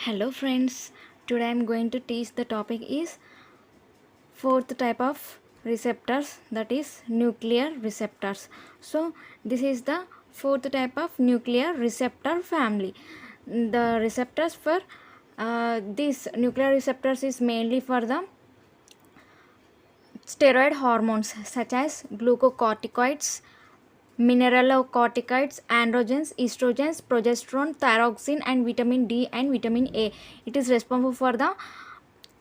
Hello friends, today I am going to teach the topic is fourth type of receptors, that is nuclear receptors. So this is the fourth type of nuclear receptor family. The receptors for these nuclear receptors is mainly for the steroid hormones such as glucocorticoids, mineralocorticoids, androgens, estrogens, progesterone, thyroxine, and vitamin D and vitamin A. It is responsible for the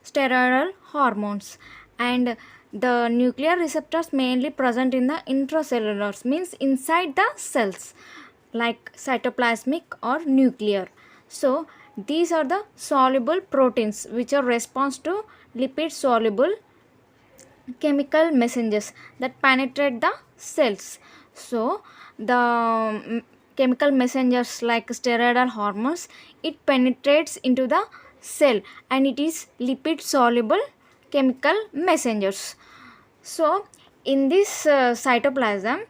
steroidal hormones. And the nuclear receptors mainly present in the intracellulars, means inside the cells, like cytoplasmic or nuclear. So these are the soluble proteins which are response to lipid soluble chemical messengers that penetrate the cells. So the chemical messengers like steroidal hormones, it penetrates into the cell and it is lipid soluble chemical messengers. So in this cytoplasm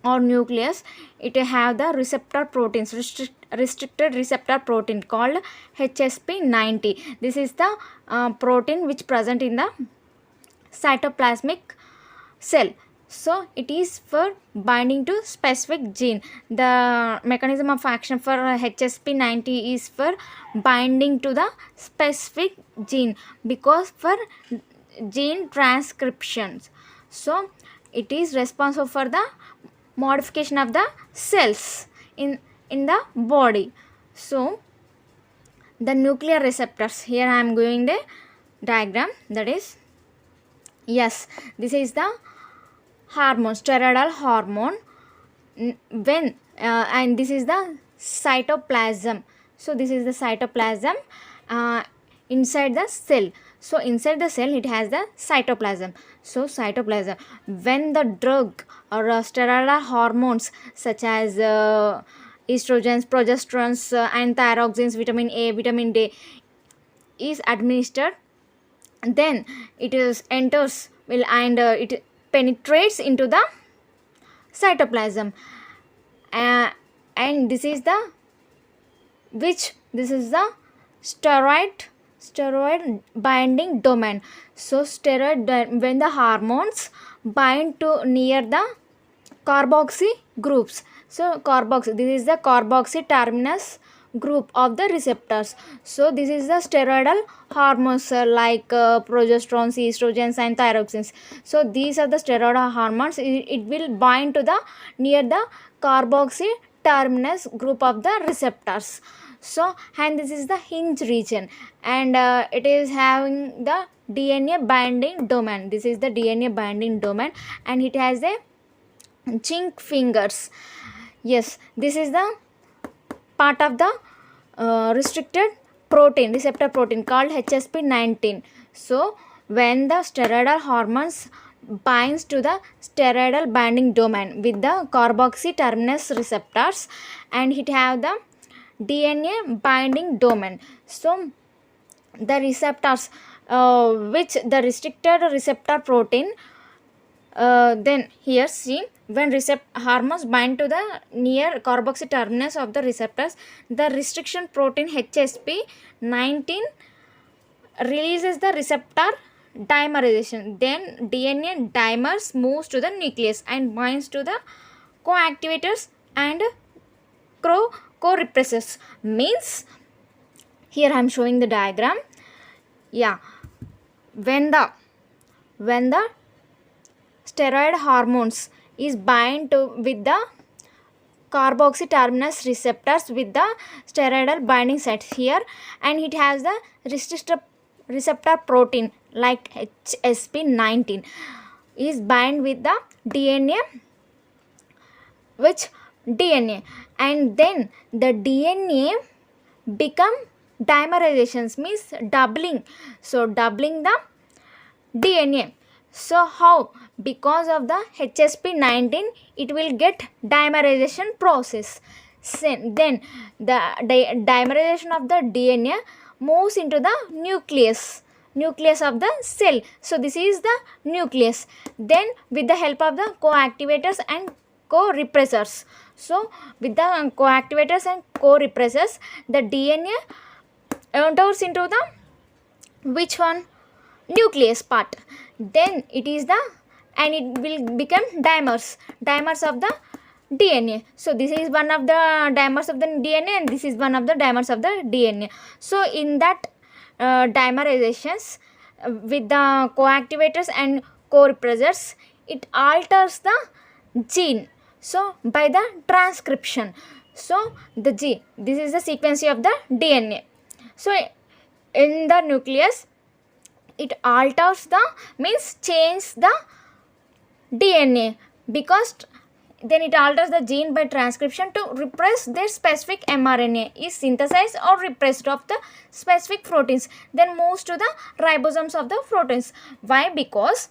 or nucleus, it have the receptor proteins, restricted receptor protein called HSP90. This is the protein which present in the cytoplasmic cell. So it is for binding to specific gene. The mechanism of action for HSP90 is for binding to the specific gene, because for gene transcriptions. So it is responsible for the modification of the cells in the body. So the nuclear receptors, here I am giving the diagram, that is, yes, this is the hormone, steroidal hormone. When and this is the cytoplasm. So this is the cytoplasm inside the cell. So inside the cell it has the cytoplasm. So cytoplasm, when the drug or steroidal hormones such as estrogens, progesterones, and thyroxines, vitamin A, vitamin D is administered, then it is enters will and it penetrates into the cytoplasm, and this is the steroid binding domain. So when the hormones bind to near the carboxy groups. So carboxy, this is the carboxy terminus group of the receptors. So this is the steroidal hormones like progesterones, estrogens, and thyroxines. So these are the steroidal hormones. It will bind to the near the carboxy terminus group of the receptors. So and this is the hinge region, and it is having the DNA binding domain. This is the DNA binding domain, and it has a zinc fingers. Yes, this is the part of the restricted protein, receptor protein called HSP19. So when the steroidal hormones binds to the steroidal binding domain with the carboxy terminus receptors, and it have the DNA binding domain. So the receptors which the restricted receptor protein, then here see, when hormones bind to the near carboxy terminus of the receptors, the restriction protein HSP19 releases the receptor dimerization. Then DNA dimers moves to the nucleus and binds to the coactivators and co-repressors. Means here I am showing the diagram. Yeah, when the steroid hormones is bind to with the carboxy terminus receptors with the steroidal binding sites here, and it has the receptor protein like HSP19 is bind with the DNA, which DNA, and then the DNA become dimerizations, means doubling. So doubling the DNA. So how? Because of the HSP19 it will get dimerization process. Then the dimerization of the DNA moves into the nucleus of the cell. So this is the nucleus. Then with the help of the coactivators and co-repressors. So with the coactivators and co-repressors, the DNA enters into the which one, nucleus part, then it is the, and it will become dimers of the DNA. So this is one of the dimers of the DNA and this is one of the dimers of the DNA. So in that dimerizations with the coactivators and co-repressors, it alters the gene, so by the transcription. So the G, this is the sequence of the DNA. So in the nucleus it alters the, means change the DNA, because then it alters the gene by transcription to repress their specific mRNA is synthesized or repressed of the specific proteins, then moves to the ribosomes of the proteins. Why? Because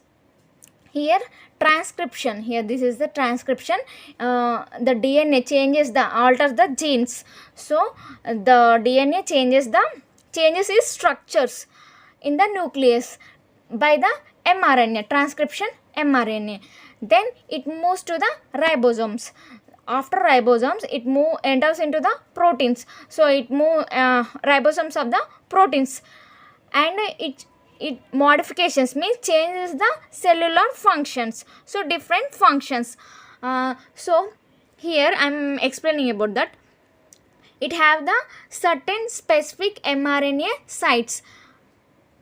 here transcription, here this is the transcription, the DNA changes the, alters the genes. So the DNA changes its structures in the nucleus by the mRNA, transcription mRNA. Then it moves to the ribosomes. After ribosomes it enters into the proteins. So it ribosomes of the proteins, and it modifications means changes the cellular functions, so different functions. So here I am explaining about that. It have the certain specific mRNA sites.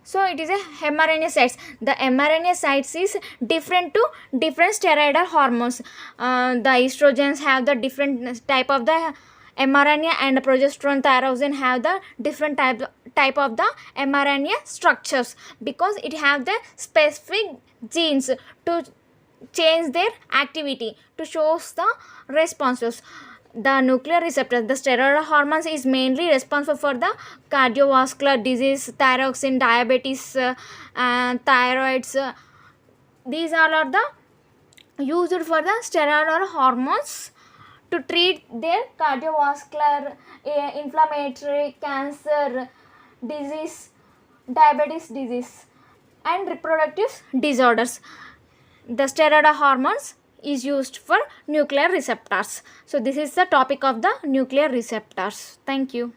So it is a mRNA sites. The mRNA sites is different to different steroidal hormones. The estrogens have the different type of the mRNA, and progesterone, thyroxine have the different type of the mRNA structures, because it have the specific genes to change their activity to shows the responses. The nuclear receptors, the steroid hormones is mainly responsible for the cardiovascular disease, thyroxine, diabetes, and thyroids. These all are the used for the steroid hormones to treat their cardiovascular, inflammatory, cancer disease, diabetes disease, and reproductive disorders. The steroid hormones is used for nuclear receptors. So this is the topic of the nuclear receptors. Thank you.